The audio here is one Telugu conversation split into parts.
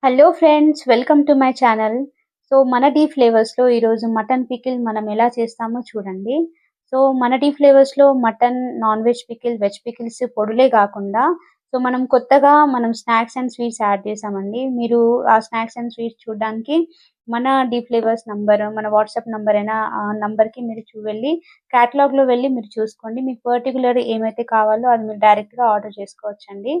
Hello friends, welcome to my channel. So మన డీ ఫ్లేవర్స్లో ఈరోజు మటన్ పికిల్ మనం ఎలా చేస్తామో చూడండి. సో మన డీ ఫ్లేవర్స్లో mutton, non veg pickle, veg pickles పొడులే కాకుండా మనం కొత్తగా స్నాక్స్ అండ్ స్వీట్స్ యాడ్ చేసామండి. మీరు ఆ స్నాక్స్ అండ్ స్వీట్స్ చూడడానికి మన డీ ఫ్లేవర్స్ నంబర్, మన వాట్సాప్ నంబర్ అయినా ఆ నంబర్కి మీరు వెళ్ళి క్యాటలాగ్లో వెళ్ళి మీరు చూసుకోండి. మీకు పర్టికులర్ ఏమైతే కావాలో అది మీరు డైరెక్ట్గా ఆర్డర్ చేసుకోవచ్చండి.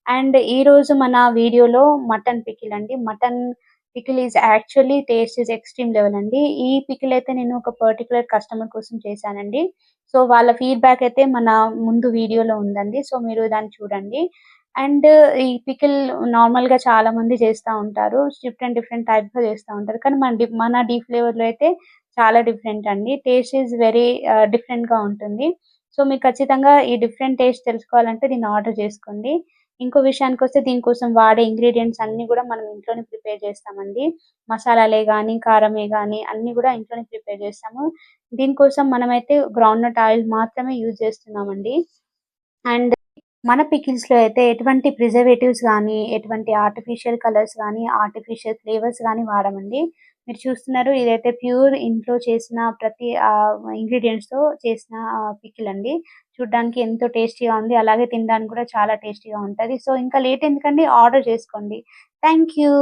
అండ్ ఈరోజు మన వీడియోలో మటన్ పికిల్ అండి. Mutton pickle is actually taste is extreme level అండి. ఈ పికిల్ అయితే నేను ఒక పర్టికులర్ కస్టమర్ కోసం చేశానండి. సో వాళ్ళ ఫీడ్‌బ్యాక్ అయితే మన ముందు వీడియోలో ఉందండి. సో మీరు దాన్ని చూడండి. అండ్ ఈ పికిల్ నార్మల్‌గా చాలామంది చేస్తా ఉంటారు. డిఫరెంట్ డిఫరెంట్ టైప్స్‌లో చేస్తా ఉంటారు. కానీ మన డీ ఫ్లేవర్‌లో అయితే చాలా డిఫరెంట్ అండి. టేస్ట్ ఈజ్ వెరీ డిఫరెంట్‌గా ఉంటుంది. సో మీకు ఖచ్చితంగా ఈ డిఫరెంట్ టేస్ట్ తెలుసుకోవాలంటే దీన్ని ఆర్డర్ చేసుకోండి. ఇంకో విషయానికొస్తే దీనికోసం వాడే ఇంగ్రీడియెంట్స్ అన్నీ గూడా మనం ఇంట్లోనే ప్రిపేర్ చేస్తామండి. మసాలాలే గానీ, కారమే గానీ అన్నీ గూడా ఇంట్లోనే ప్రిపేర్ చేస్తాము. దీనికోసం మనమైతే గ్రౌండ్‌నట్ ఆయిల్ మాత్రమే యూజ్ చేస్తున్నామండి. అండ్ మన పికిల్స్‌లో అయితే ఎటువంటి ప్రిజర్వేటివ్స్ గానీ, ఎటువంటి ఆర్టిఫిషియల్ కలర్స్ గానీ, ఆర్టిఫిషియల్ ఫ్లేవర్స్ గానీ వాడమండి. మీరు చూస్తున్నారు ఇదైతే ప్యూర్ ఇంట్లో చేసిన ప్రతి ఇంగ్రీడియెంట్స్‌తో చేసిన పికిల్ అండి. చూడ్డానికి ఎంతో టేస్టీగా ఉంది. అలాగే తినడానికి కూడా చాలా టేస్టీగా ఉంటది. సో ఇంకా లేట్ ఎందుకండి, ఆర్డర్ చేసుకోండి. Thank you.